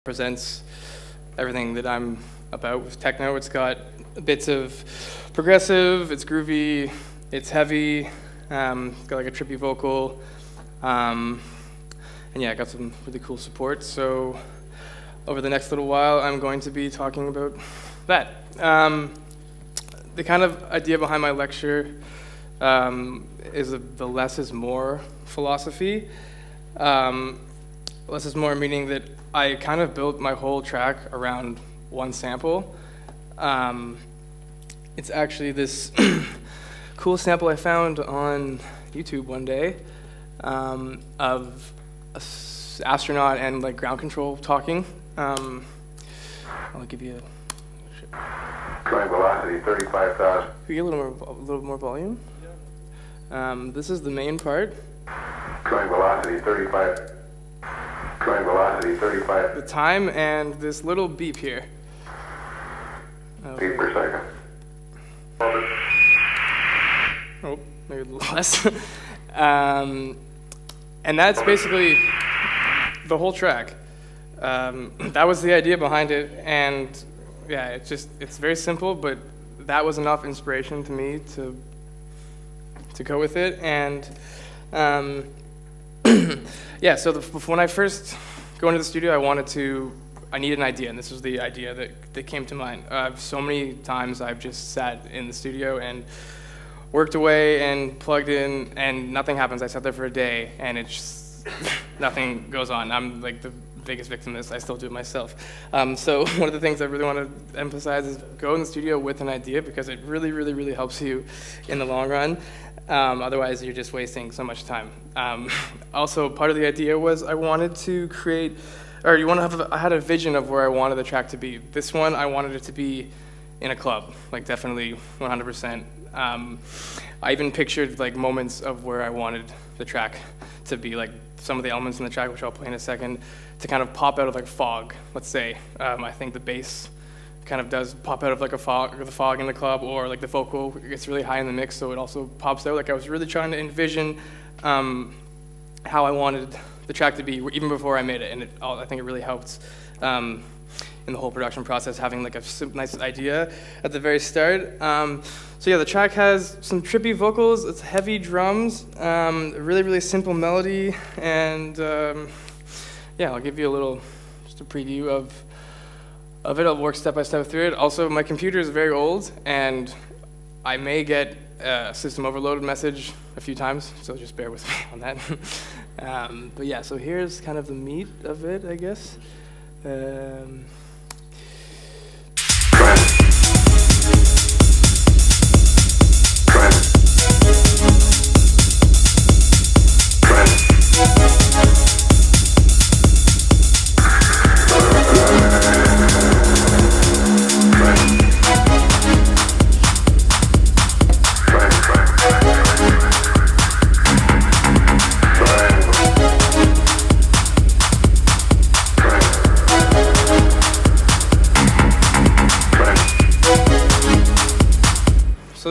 presents everything that I'm about with techno. It's got bits of progressive, it's groovy, it's heavy, it's got like a trippy vocal, and yeah, I got some really cool support. So over the next little while, I'm going to be talking about that. The kind of idea behind my lecture is the less is more philosophy. Less is more meaning that I kind of built my whole track around one sample. It's actually this cool sample I found on YouTube one day of an astronaut and like ground control talking. I'll give you a Going velocity 35,000. Can you get a little more volume? Yeah. This is the main part. Going velocity 35. Going velocity 35. The time and this little beep here. Beep per second. Oh, maybe a little less. And that's basically the whole track. That was the idea behind it, and yeah, it's very simple, but that was enough inspiration to me to go with it. And yeah, so when I first go into the studio, I needed an idea, and this was the idea that came to mind. So many times I've just sat in the studio and worked away and plugged in, and nothing happens. I sat there for a day, and it's just, nothing goes on. I'm like the biggest victim of this. I still do it myself. So one of the things I really want to emphasize is go in the studio with an idea, because it really, really, really helps you in the long run. Otherwise, you're just wasting so much time. Also, part of the idea was I wanted to create, or I had a vision of where I wanted the track to be. This one, I wanted it to be in a club, like definitely 100%. I even pictured like moments of where I wanted the track to be, like some of the elements in the track, which I'll play in a second, to kind of pop out of like fog, let's say. I think the bass kind of does pop out of like the fog in the club, or like the vocal gets really high in the mix, so it also pops out. Like I was really trying to envision how I wanted the track to be even before I made it, and I think it really helped in the whole production process, having like a nice idea at the very start. So yeah, the track has some trippy vocals, it's heavy drums, really, really simple melody, and yeah, I'll give you just a preview of it. I'll work step by step through it. Also, my computer is very old, and I may get a system overloaded message a few times, so just bear with me on that. But yeah, so here's kind of the meat of it, I guess. So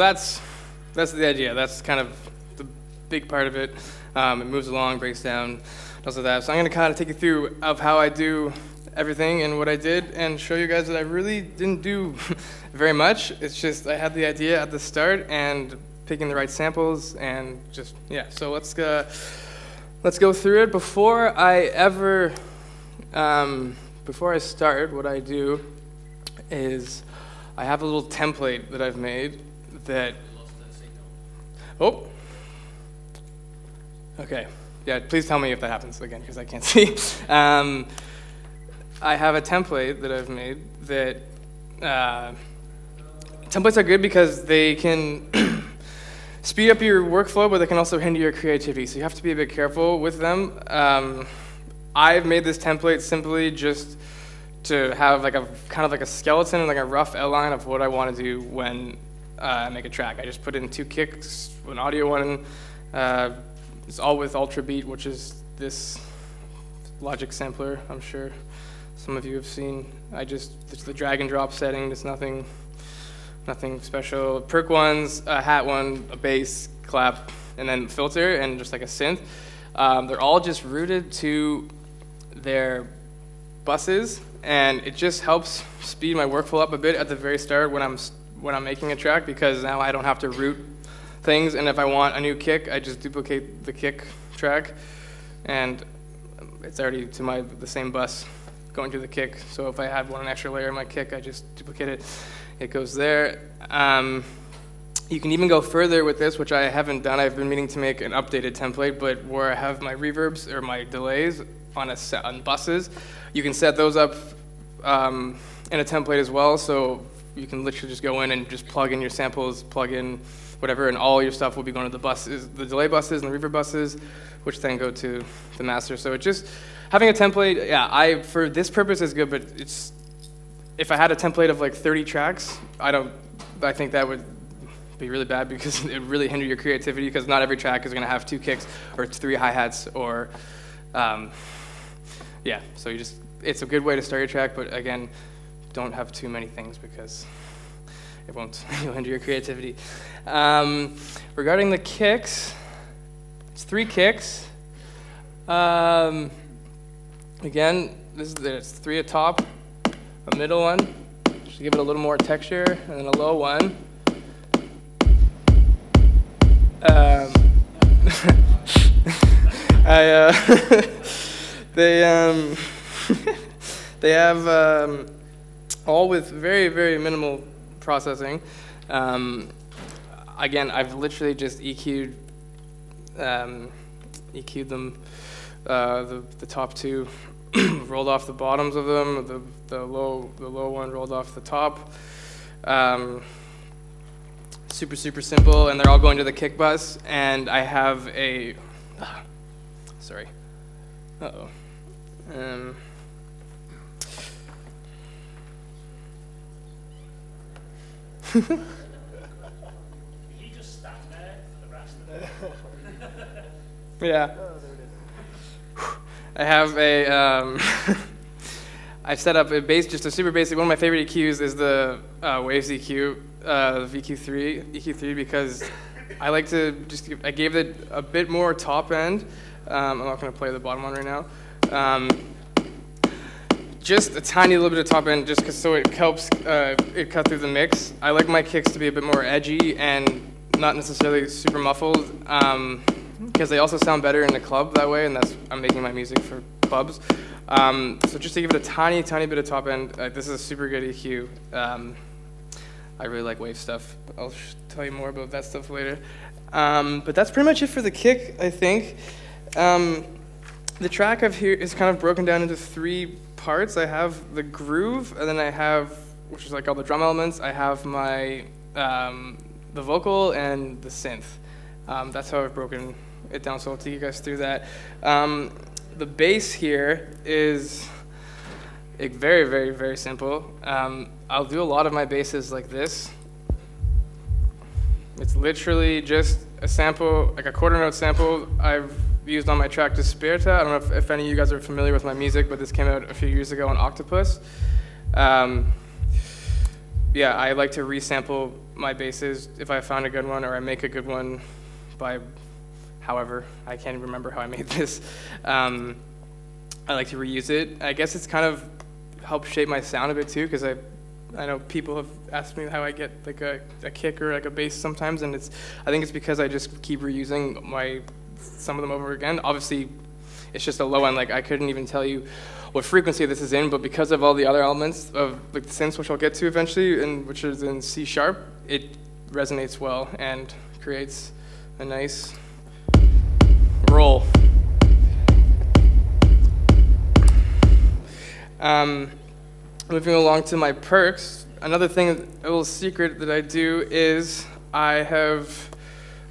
that's the idea. That's kind of the big part of it. It moves along, breaks down, does all that. So I'm going to kind of take you through of how I do everything and what I did, and show you guys that I really didn't do very much. It's just I had the idea at the start and picking the right samples, and just yeah. So let's go through it. Before I start, what I do is I have a little template that I've made. Oh, okay. Yeah, please tell me if that happens again, because I can't see. I have a template that I've made that templates are good because they can speed up your workflow, but they can also hinder your creativity. So you have to be a bit careful with them. I've made this template simply just to have like a kind of like a skeleton and like a rough outline of what I want to do when I make a track. I just put in 2 kicks, an audio one. It's all with Ultra Beat, which is this Logic sampler. I'm sure some of you have seen. It's the drag and drop setting. There's nothing special. Perk ones, a hat one, a bass, clap, and then filter, and just like a synth. They're all just rooted to their buses, and it just helps speed my workflow up a bit at the very start when I'm making a track, because now I don't have to route things, and if I want a new kick, I just duplicate the kick track, and it's already to the same bus going to the kick. So if I had one extra layer in my kick, I just duplicate it. It goes there. You can even go further with this, which I haven't done. I've been meaning to make an updated template, but where I have my reverbs or my delays on buses, you can set those up in a template as well. So you can literally just go in and just plug in your samples, plug in whatever, and all your stuff will be going to the buses, the delay buses and the reverb buses, which then go to the master. So it just, having a template, yeah, for this purpose is good, but if I had a template of like 30 tracks, I think that would be really bad, because it would really hinder your creativity, because not every track is going to have 2 kicks or 3 hi-hats or, yeah, so it's a good way to start your track, but again, don't have too many things, because you'll hinder your creativity. Regarding the kicks, it's 3 kicks. Again, there's 3 at top, a middle one, just to give it a little more texture, and then a low one. They have all with very, very minimal processing. Again, I've literally just EQ'd them, the top 2, rolled off the bottoms of them, the low one rolled off the top. Super, super simple, and they're all going to the kick bus, and I have a, sorry, uh-oh. You just stand there for the rest of it. Yeah. I have a, I've set up a bass, just a super basic, one of my favorite EQs is the Waves EQ, EQ3, because I like to I gave it a bit more top end. I'm not going to play the bottom one right now. Just a tiny little bit of top end, just so it helps it cut through the mix. I like my kicks to be a bit more edgy and not necessarily super muffled, because they also sound better in the club that way, and I'm making my music for clubs. So just to give it a tiny, tiny bit of top end, this is a super good EQ. I really like wave stuff. I'll tell you more about that stuff later. But that's pretty much it for the kick, I think. The track I've here is kind of broken down into 3 parts. I have the groove, and then I have, which is like all the drum elements, I have my, the vocal and the synth. That's how I've broken it down, so I'll take you guys through that. The bass here is very, very, very simple. I'll do a lot of my basses like this. It's literally just a sample, like a quarter note sample I've used on my track Desperta. I don't know if any of you guys are familiar with my music, but this came out a few years ago on Octopus. Yeah, I like to resample my basses if I found a good one, or I make a good one by however. I can't even remember how I made this. I like to reuse it. I guess it's kind of helped shape my sound a bit too, because I know people have asked me how I get like a kick or like a bass sometimes, and I think it's because I just keep reusing some of them over again. Obviously, it's just a low end. Like I couldn't even tell you what frequency this is in, but because of all the other elements of like the synths, which I'll get to eventually, and which is in C sharp, it resonates well and creates a nice roll. Moving along to my perks, another thing, a little secret that I do is I have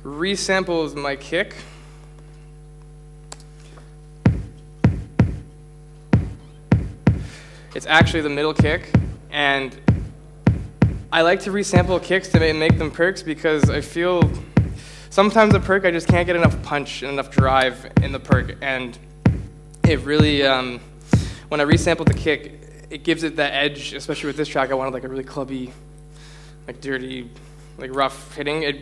resampled my kick. It's actually the middle kick, and I like to resample kicks to make them perks, because I feel sometimes a perk I just can't get enough punch and enough drive in the perk, and it really, when I resampled the kick, it gives it that edge, especially with this track. I wanted like a really clubby, like dirty, like rough hitting. It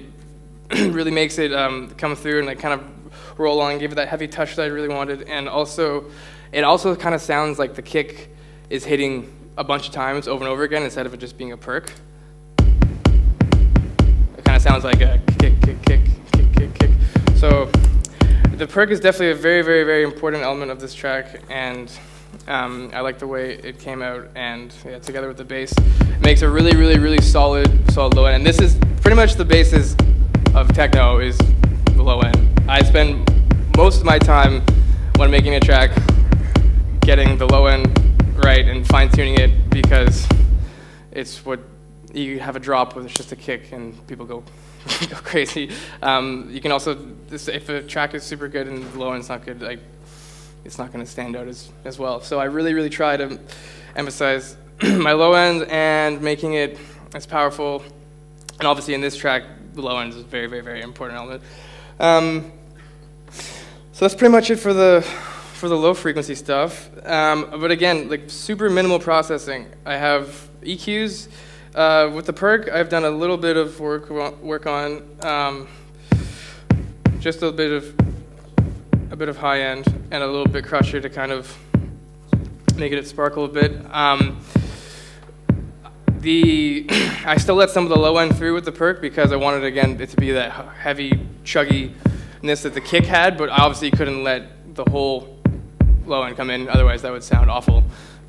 really makes it come through and like kind of roll on, give it that heavy touch that I really wanted, and also, it also kind of sounds like the kick is hitting a bunch of times over and over again instead of it just being a perk. It kind of sounds like a kick, kick, kick, kick, kick, kick. So the perk is definitely a very, very, very important element of this track, and I like the way it came out, and yeah, together with the bass, it makes a really, really, really solid low end. And this is pretty much the basis of techno, is the low end. I spend most of my time when making a track getting the low end right and fine-tuning it, because it's what you have a drop where it's just a kick and people go go crazy. You can also, if a track is super good and the low end's not good, like, it's not going to stand out as well. So I really, really try to emphasize my low end and making it as powerful. And obviously in this track, the low end is a very, very, very important element. So that's pretty much it for the low frequency stuff. But again, like, super minimal processing. I have EQs. With the perk, I've done a little bit of work on just a bit of high end and a little bit crusher to kind of make it sparkle a bit. I still let some of the low end through with the perk because I wanted, again, it to be that heavy chugginess that the kick had, but I obviously couldn't let the whole low end come in, otherwise that would sound awful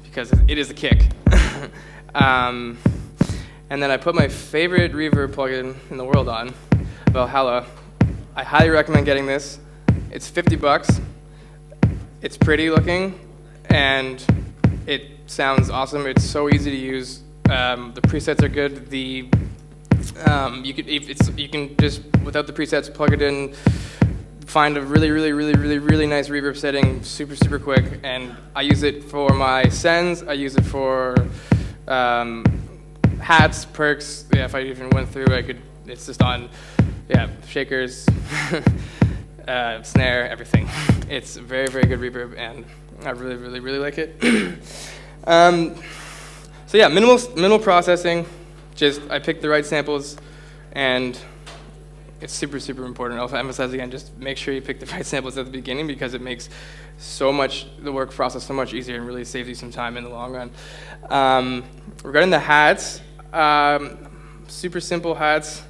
because it is a kick. And then I put my favorite reverb plugin in the world on, Valhalla. I highly recommend getting this. It's 50 bucks. It's pretty looking, and it sounds awesome. It's so easy to use. The presets are good. You can just, without the presets, plug it in, find a really, really, really, really, really nice reverb setting, super, super quick. And I use it for my sends. I use it for hats, perks. Yeah, if I even went through, I could. It's just on, yeah, shakers, snare, everything. It's very, very good reverb, and I really, really, really like it. So yeah, minimal processing. Just I picked the right samples, and it's super, super important. I'll emphasize again, just make sure you pick the right samples at the beginning because it makes the work process so much easier and really saves you some time in the long run. Regarding the hats, super simple hats.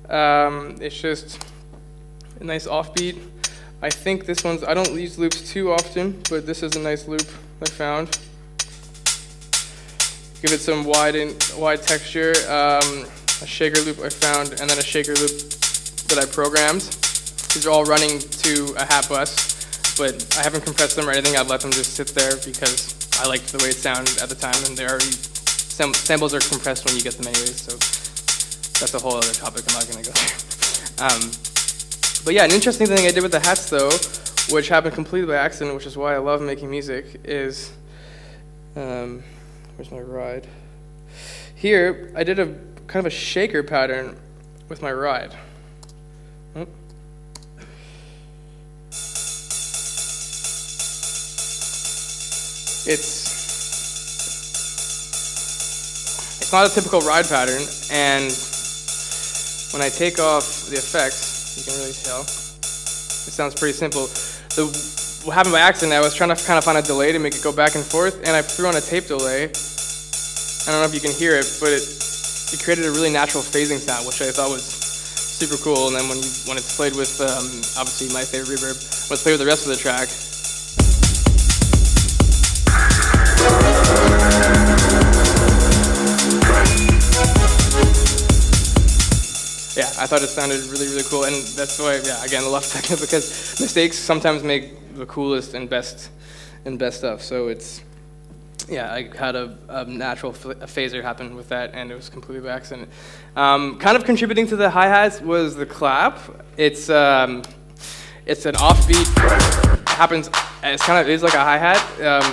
It's just a nice offbeat. I think this one's, I don't use loops too often, but this is a nice loop I found. Give it some wide texture. A shaker loop I found, and then a shaker loop that I programmed. These are all running to a hat bus, but I haven't compressed them or anything. I've let them just sit there because I liked the way it sounded at the time, and they already, samples are compressed when you get them anyways, so that's a whole other topic I'm not going to go there. But yeah, an interesting thing I did with the hats though, which happened completely by accident, which is why I love making music, is, where's my ride? Here, I did a kind of a shaker pattern with my ride. Oh. It's not a typical ride pattern, and when I take off the effects, you can really tell. It sounds pretty simple. What happened by accident, I was trying to kind of find a delay to make it go back and forth, and I threw on a tape delay. I don't know if you can hear it, but it created a really natural phasing sound, which I thought was super cool. And then when it's played with, obviously my favorite reverb, when it's played with the rest of the track, yeah, I thought it sounded really, really cool, and that's why, yeah, again, I love techno, because mistakes sometimes make the coolest and best stuff. So it's, yeah, I had a natural phaser happen with that, and it was completely by accident. Kind of contributing to the hi-hats was the clap. It's an offbeat. It happens. It is like a hi-hat.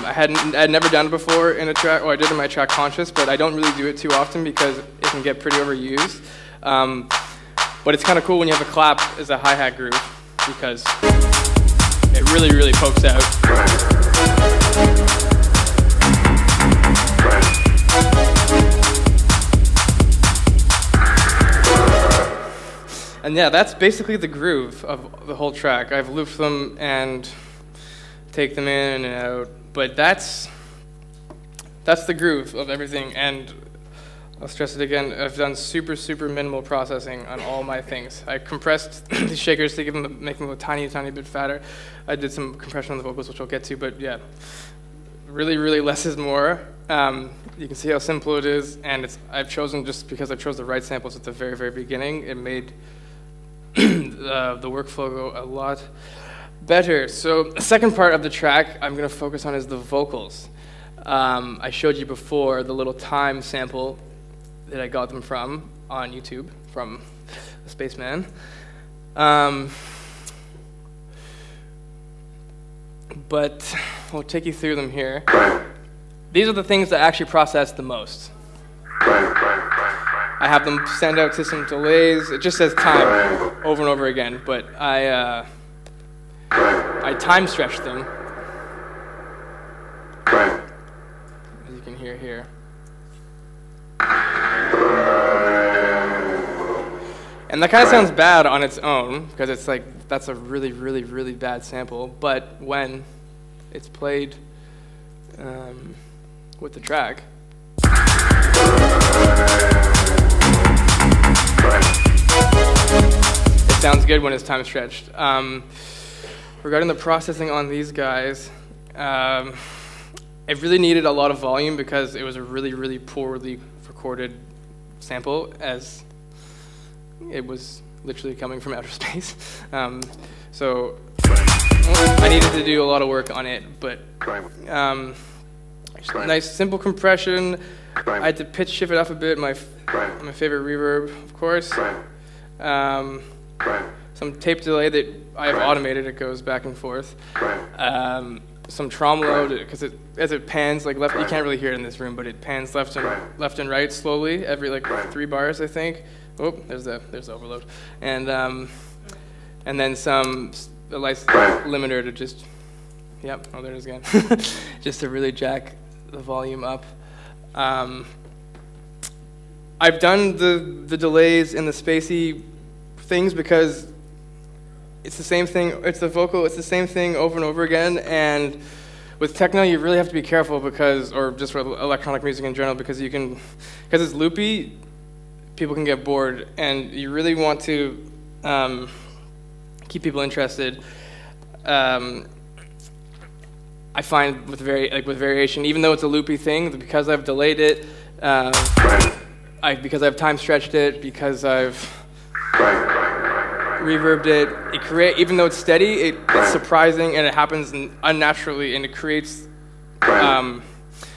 I had never done it before in a track, or I did in my track Conscious, but I don't really do it too often because it can get pretty overused. But it's kind of cool when you have a clap as a hi-hat groove because it really, really pokes out. And yeah, that's basically the groove of the whole track. I've looped them and take them in and out, but that's that's the groove of everything, and I'll stress it again, I've done super, super minimal processing on all my things. I compressed the shakers to make them a tiny, tiny bit fatter. I did some compression on the vocals, which I'll get to, but yeah, really, really less is more. You can see how simple it is, and I've chosen, just because I chose the right samples at the very, very beginning, it made the workflow go a lot better. So the second part of the track I'm going to focus on is the vocals. I showed you before the little time sample that I got them from on YouTube, from the Spaceman. But I'll take you through them here. These are the things that actually process the most. I have them send out to some delays. It just says time over and over again, but I time stretch them, as you can hear here. And that kind of sounds bad on its own, because it's like, that's a really, really, really bad sample, but when it's played with the track, it sounds good when it's time stretched. Regarding the processing on these guys, it really needed a lot of volume because it was a really, really poorly recorded sample, as it was literally coming from outer space. So I needed to do a lot of work on it, but nice simple compression. I had to pitch shift it up a bit, my favorite reverb, of course. Some tape delay that I have automated, it goes back and forth. Some tremolo, because as it pans, like left, you can't really hear it in this room, but it pans left and right slowly, every like 3 bars, I think. Oh, there's the overload. And then a nice limiter to just, yep, oh, there it is again. Just to really jack the volume up. I've done the delays and the spacey things because it's the same thing, it's the vocal, it's the same thing over and over again, and with techno you really have to be careful because, or just for electronic music in general, because it's loopy, people can get bored, and you really want to keep people interested. I find with variation, even though it's a loopy thing, because I've delayed it, because I've time stretched it, because I've reverbed it, even though it's steady, it's surprising, and it happens unnaturally, and it creates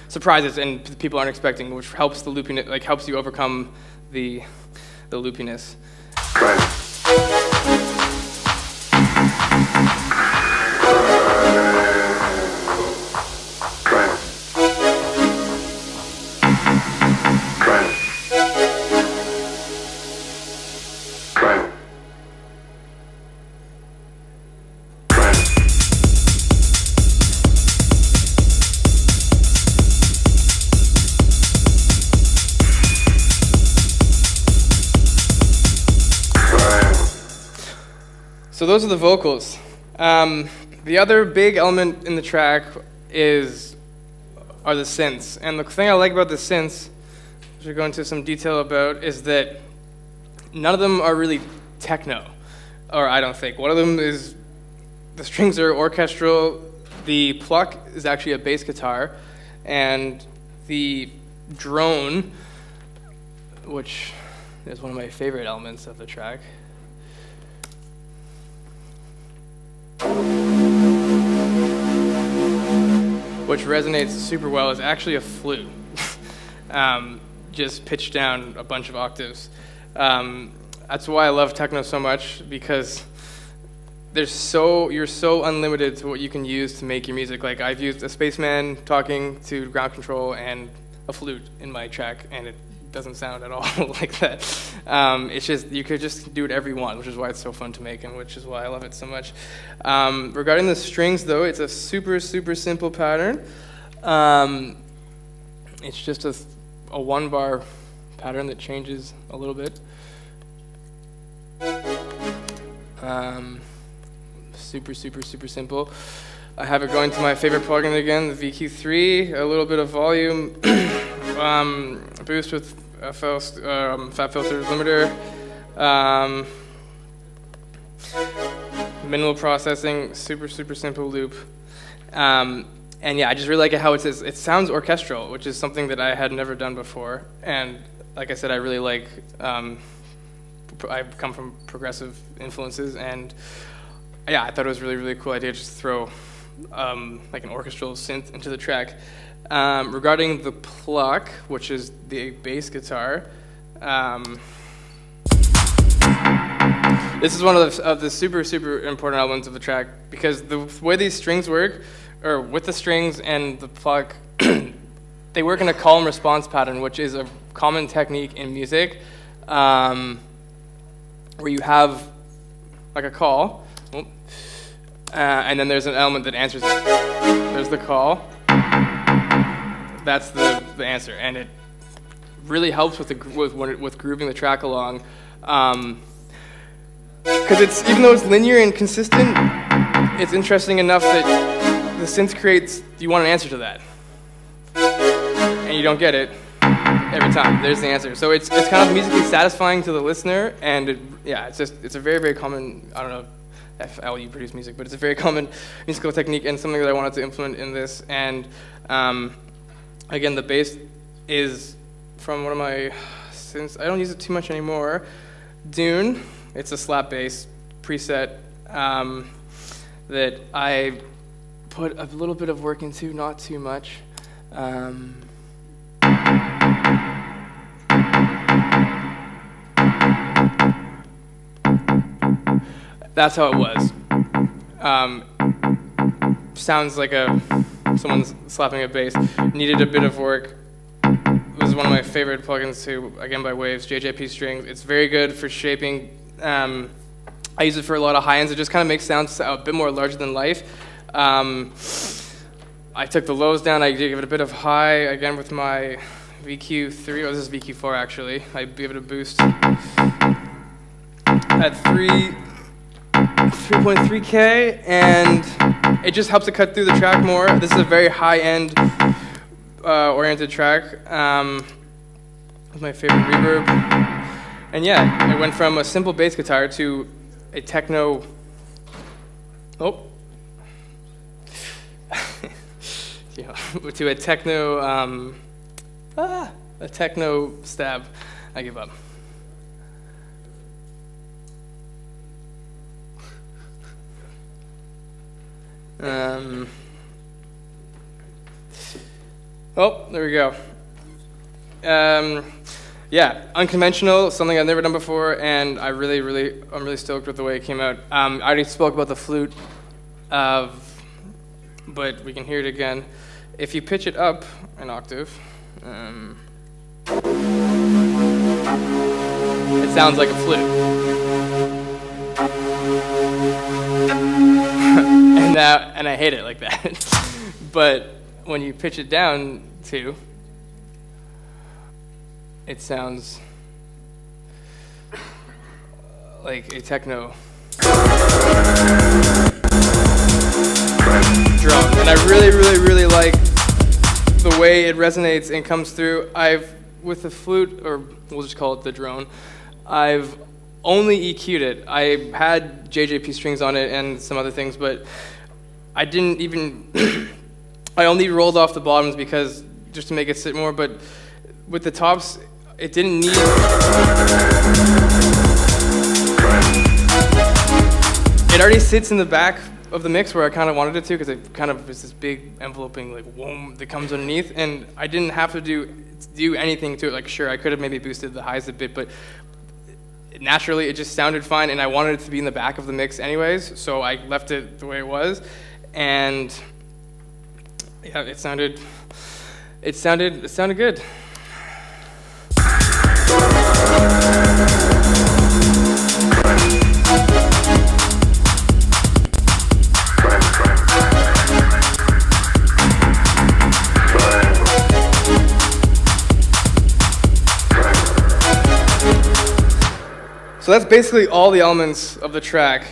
surprises and people aren't expecting, which helps the loopiness, like helps you overcome the loopiness. So those are the vocals. The other big element in the track are the synths. And the thing I like about the synths, which we'll go into some detail about, is that none of them are really techno, or I don't think. One of them is, the strings are orchestral, the pluck is actually a bass guitar, and the drone, which is one of my favorite elements of the track, which resonates super well, is actually a flute, just pitched down a bunch of octaves. That's why I love techno so much, because you're so unlimited to what you can use to make your music. Like, I've used a spaceman talking to ground control and a flute in my track, and it doesn't sound at all like that. It's just, you could just do whatever you want, which is why it's so fun to make, and which is why I love it so much. Regarding the strings, though, it's a super, super simple pattern. It's just a 1-bar pattern that changes a little bit. Super, super, super simple. I have it going to my favorite plugin again, the VQ3, a little bit of volume, boost with fat filter limiter, minimal processing, super simple loop. And yeah, I just really like it how it sounds orchestral, which is something that I had never done before. And like I said, I really like, I've come from progressive influences, and yeah, I thought it was a really cool idea to just throw like an orchestral synth into the track. Regarding the pluck, which is the bass guitar, this is one of the super important elements of the track, because the way these strings work, or with the strings and the pluck, they work in a call and response pattern, which is a common technique in music, where you have like a call, and then there's an element that answers it. There's the call, that's the answer, and it really helps with grooving the track along. Because even though it's linear and consistent, it's interesting enough that the synth creates, you want an answer to that. And you don't get it every time. There's the answer. So it's kind of musically satisfying to the listener, and it's a very common, I don't know if you produce music, but it's a very common musical technique and something that I wanted to implement in this. And again, the bass is from one of my synths. I don't use it too much anymore. Dune. It's a slap bass preset that I put a little bit of work into, not too much. That's how it was. Sounds like someone's slapping a bass. Needed a bit of work. This is one of my favorite plugins too, again by Waves, JJP Strings. It's very good for shaping. I use it for a lot of high ends. It just kind of makes sounds a bit more larger than life. I took the lows down. I gave it a bit of high, again with my VQ3. Oh, this is VQ4 actually. I gave it a boost at 3.3K, and it just helps it cut through the track more. This is a very high-end oriented track with my favorite reverb. And yeah, it went from a simple bass guitar to a techno. Oh. Yeah, to a techno. A techno stab. I give up. Oh, there we go. Yeah, unconventional, something I've never done before, and I'm really stoked with the way it came out. I already spoke about the flute, but we can hear it again. If you pitch it up an octave, it sounds like a flute. And I hate it like that. But when you pitch it down to, it sounds like a techno drum. And I really like the way it resonates and comes through. With the flute, or we'll just call it the drone, I've only EQ'd it. I had JJP strings on it and some other things, but I didn't even, I only rolled off the bottoms because, just to make it sit more, but with the tops, it didn't need, it already sits in the back of the mix where I kind of wanted it to, because it kind of is this big enveloping like whoom that comes underneath, and I didn't have to do anything to it. Like, sure, I could have maybe boosted the highs a bit, but naturally it just sounded fine, and I wanted it to be in the back of the mix anyways, so I left it the way it was, and yeah, it sounded good. So that's basically all the elements of the track.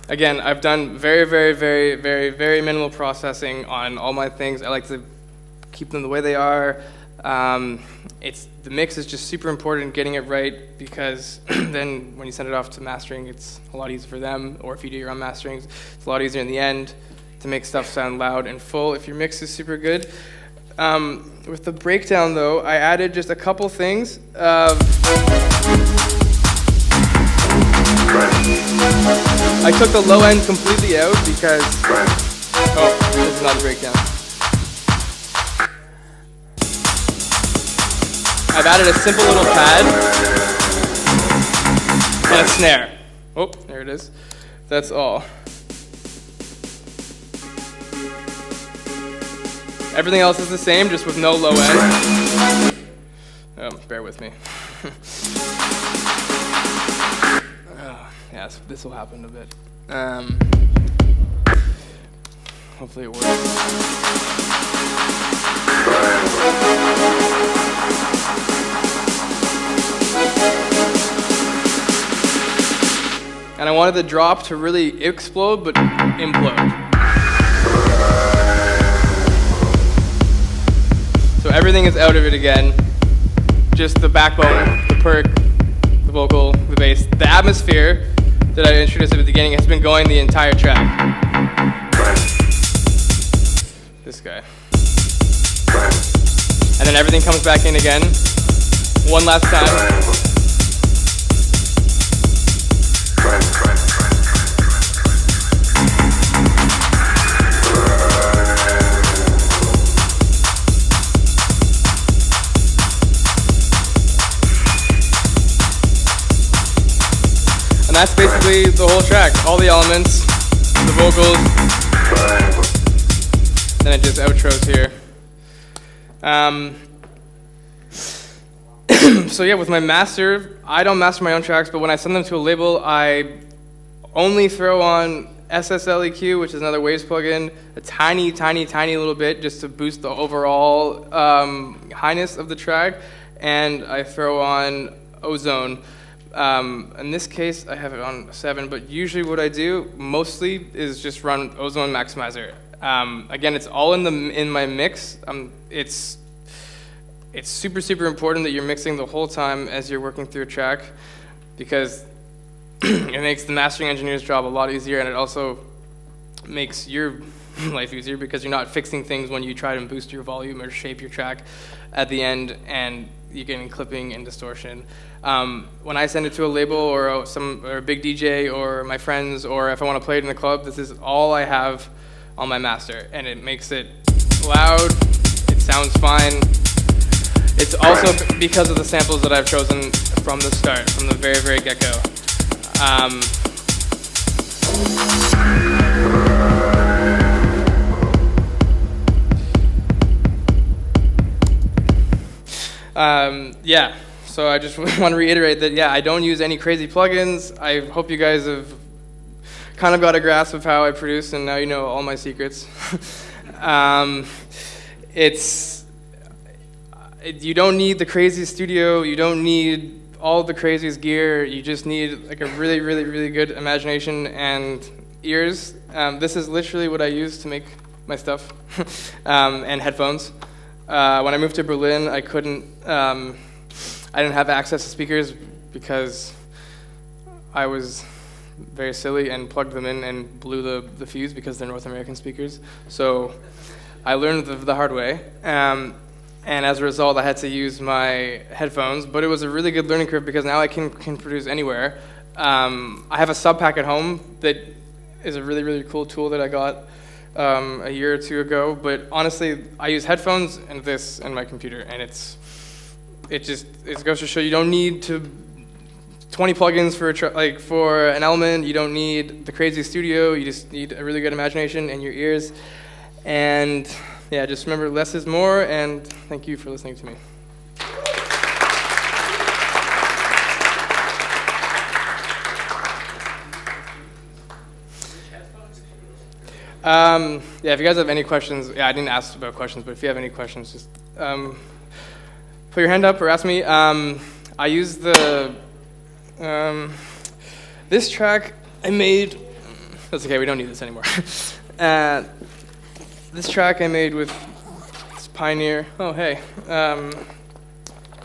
Again, I've done very, very, very, very, very minimal processing on all my things. I like to keep them the way they are. The mix is just super important, getting it right, because then when you send it off to mastering, it's a lot easier for them, or if you do your own masterings, it's a lot easier in the end to make stuff sound loud and full if your mix is super good. With the breakdown, though, I added just a couple things. I took the low end completely out because... Oh, this is not a breakdown. I've added a simple little pad and a snare. Oh, there it is. That's all. Everything else is the same, just with no low end. Oh, bear with me. Yes, this will happen a bit. Hopefully it works. And I wanted the drop to really explode, but implode. So everything is out of it again. Just the backbone, the perk, the vocal, the bass. The atmosphere that I introduced at the beginning has been going the entire track. This guy. And then everything comes back in again. One last time. And that's basically the whole track. All the elements, the vocals, then it just outros here. So yeah, with my master, I don't master my own tracks, but when I send them to a label, I only throw on SSL EQ, which is another Waves plugin, a tiny, tiny, tiny little bit just to boost the overall highness of the track, and I throw on Ozone. In this case, I have it on 7, but usually what I do mostly is just run Ozone Maximizer. Again, it's all in my mix. It's super, super important that you're mixing the whole time as you're working through a track, because it makes the mastering engineer's job a lot easier, and it also makes your life easier because you're not fixing things when you try to boost your volume or shape your track at the end, and you're getting clipping and distortion. When I send it to a label or a big DJ or my friends, or if I want to play it in the club, this is all I have on my master, and it makes it loud, it sounds fine. It's also because of the samples that I've chosen from the start, from the very, very get-go. Yeah, so I just want to reiterate that, yeah, I don't use any crazy plugins. I hope you guys have kind of got a grasp of how I produce, and now you know all my secrets. You don't need the craziest studio, you don't need all the craziest gear, you just need like a really, really, really good imagination and ears. This is literally what I use to make my stuff, and headphones. When I moved to Berlin, I didn't have access to speakers because I was very silly and plugged them in and blew the fuse because they're North American speakers. So I learned the hard way. And as a result, I had to use my headphones, but it was a really good learning curve because now I can produce anywhere. I have a sub pack at home that is a really, really cool tool that I got a year or two ago, but honestly, I use headphones and this and my computer, and it goes to show you don't need 20 plugins for an element. You don't need the crazy studio. You just need a really good imagination and your ears. And yeah, just remember, less is more, and thank you for listening to me. Yeah, if you guys have any questions, yeah, I didn't ask about questions, but if you have any questions, just put your hand up or ask me. I use this track I made That's okay, we don't need this anymore. This track I made with this Pioneer. Oh, hey.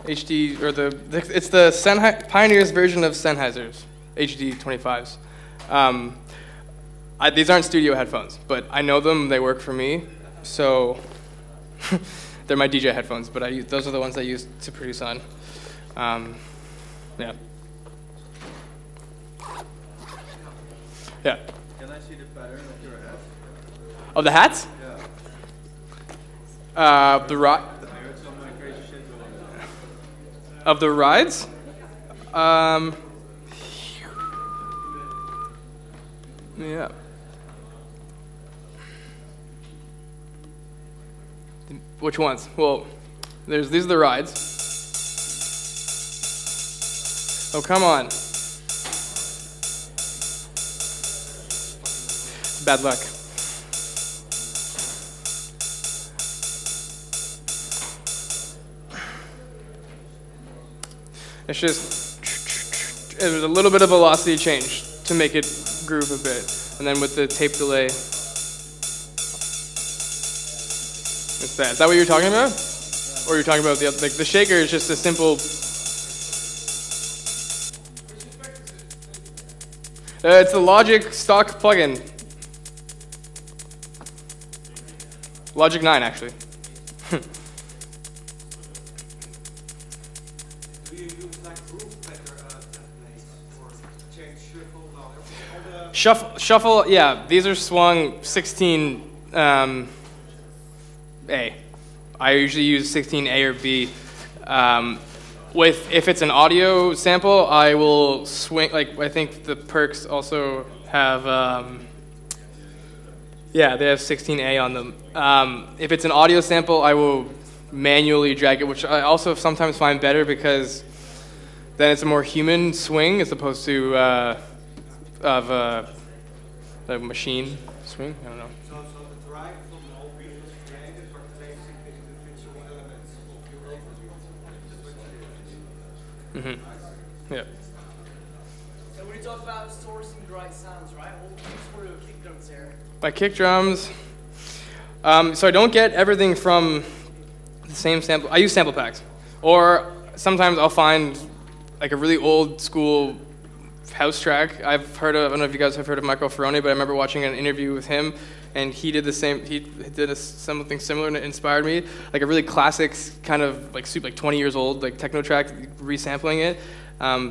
HD, or it's the Pioneer's version of Sennheiser's HD 25s. These aren't studio headphones, but I know them, they work for me, so they're my DJ headphones, but those are the ones I use to produce on. Yeah. Yeah. Can I see the pattern of your hat? Of the hats? Yeah. The ri- I heard some crazy shit going on. Of the rides? Yeah. Which ones? Well, these are the rides. Oh, come on. Bad luck. It's just, there's a little bit of velocity change to make it groove a bit. And then with the tape delay, it's that. Is that what you're talking about? Or you're talking about the shaker is just a simple. It's the Logic stock plugin. Logic 9, actually. Do you use like groove pattern templates or change shuffle? Shuffle, yeah. These are swung 16 A. I usually use 16A or B. If it's an audio sample, I will swing, like I think the perks also have, yeah, they have 16A on them. If it's an audio sample, I will manually drag it, which I also sometimes find better because then it's a more human swing as opposed to of a machine swing. I don't know. So the drive from the whole piece was created, but placing the individual elements of your overview. Yeah. So when you talk about sourcing the right sounds, right? All these for your kick drums here. My kick drums. So I don't get everything from the same sample. I use sample packs, or sometimes I'll find like a really old school house track. I've heard of. I don't know if you guys have heard of Michael Ferroni, but I remember watching an interview with him, and he did the same. He did something similar, and it inspired me. Like a really classic kind of like 20 years old like techno track, resampling it.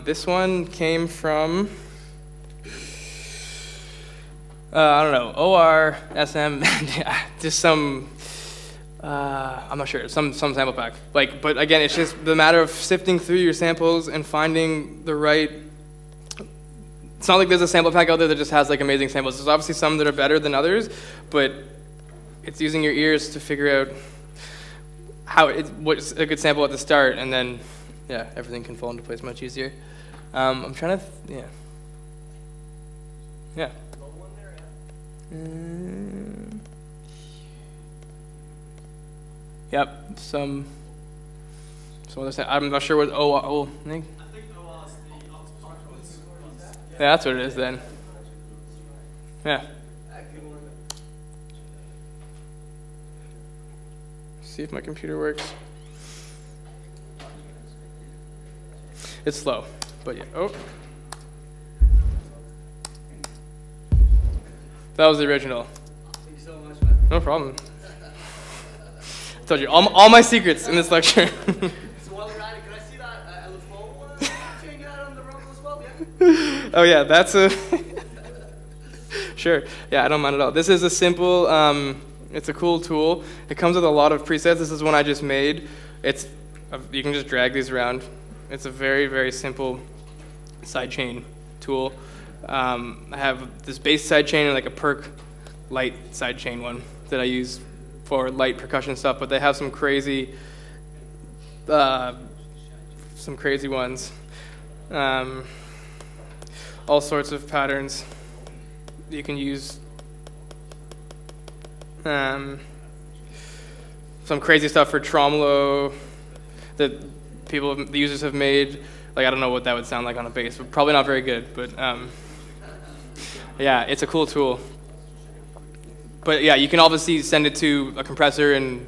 This one came from. I don't know, OR, SM, just some, I'm not sure, some sample pack. Like, but again, it's just the matter of sifting through your samples and finding the right. It's not like there's a sample pack out there that just has like amazing samples. There's obviously some that are better than others, but it's using your ears to figure out what's a good sample at the start, and then, yeah, everything can fall into place much easier. I'm trying to, yeah. Yeah. Yep, some other. I'm not sure what I think. I think OR's the octopus. Yeah, that's what it is then. Yeah. See if my computer works. It's slow, but yeah. Oh. That was the original. Thank you so much, man. No problem. I told you all my secrets in this lecture. So while we're at it, can I see that LFO chain you had on the rumble as well? Yeah. Oh yeah, that's a. Sure. Yeah, I don't mind at all. This is a simple. It's a cool tool. It comes with a lot of presets. This is one I just made. You can just drag these around. It's a very, very simple sidechain tool. I have this bass sidechain and like a perk light sidechain one that I use for light percussion stuff, but they have some crazy ones. All sorts of patterns you can use. Some crazy stuff for tremolo that the users have made. Like, I don't know what that would sound like on a bass, but probably not very good. But Yeah, it's a cool tool. But yeah, you can obviously send it to a compressor and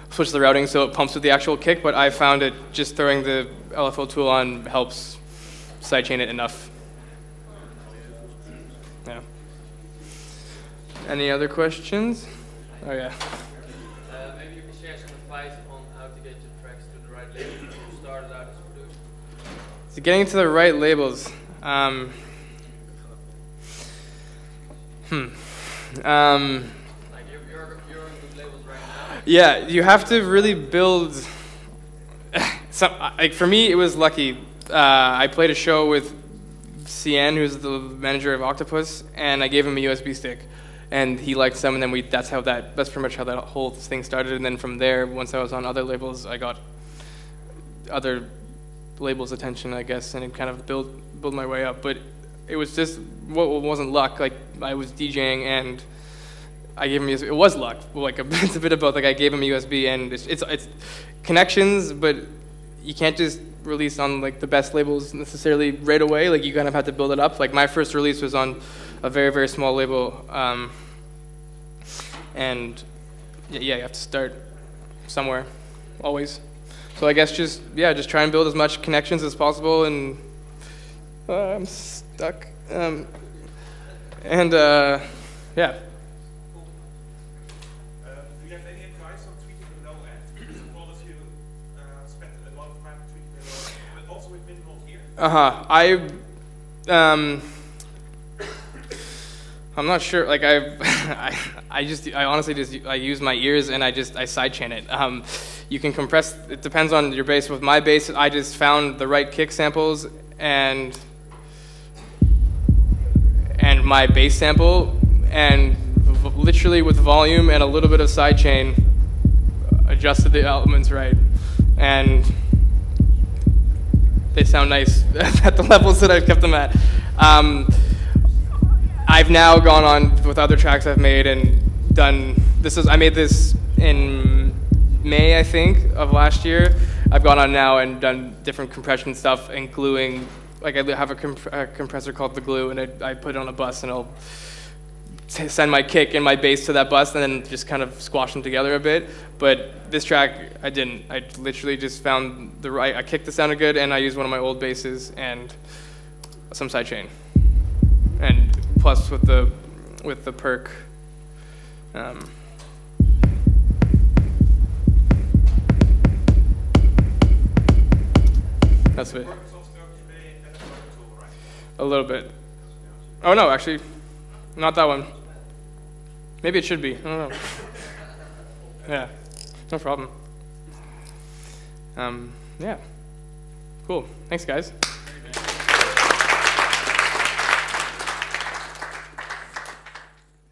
switch the routing so it pumps with the actual kick, but I found it just throwing the LFO tool on helps sidechain it enough. Yeah. Any other questions? Oh yeah. Maybe you can share some advice on how to get your tracks to the right label when you started out as a producer. So getting to the right labels. Like you're on good labels right now. Yeah, you have to really build. Like for me, it was lucky. I played a show with CN, who's the manager of Octopus, and I gave him a USB stick, and he liked some, and then that's pretty much how that whole thing started. And then from there, once I was on other labels, I got other labels' attention, I guess, and it kind of build my way up. But it was just wasn't luck. Like I was DJing and I gave him USB. It was luck. Like it's a bit of both. Like I gave him a USB and it's connections, but you can't just release on like the best labels necessarily right away. Like you kind of have to build it up. Like my first release was on a very, very small label, and yeah, you have to start somewhere, always. So I guess just try and build as much connections as possible. And I'm stuck. Yeah. Do you have any advice on tweaking the low end? Because of course you spent a lot of time tweaking the low end, but also with minimal gear. I'm not sure. Like I honestly just use my ears and I sidechain it. You can compress. It depends on your bass. With my bass, I just found the right kick samples and my bass sample, and literally with volume and a little bit of sidechain, adjusted the elements right, and they sound nice at the levels that I've kept them at. I've now gone on with other tracks I've made and done. I made this in May, I think, of last year. I've gone on now and done different compression stuff and gluing. Like I have a compressor called the Glue, and I put it on a bus, and I'll send my kick and my bass to that bus, and then just kind of squash them together a bit. But this track, I didn't. I literally just found the right. I kicked that sounded good, and I used one of my old basses and some sidechain, and plus with the perk. That's it. A little bit. Oh no, actually, not that one. Maybe it should be. I don't know. Yeah, no problem. Yeah. Cool. Thanks, guys.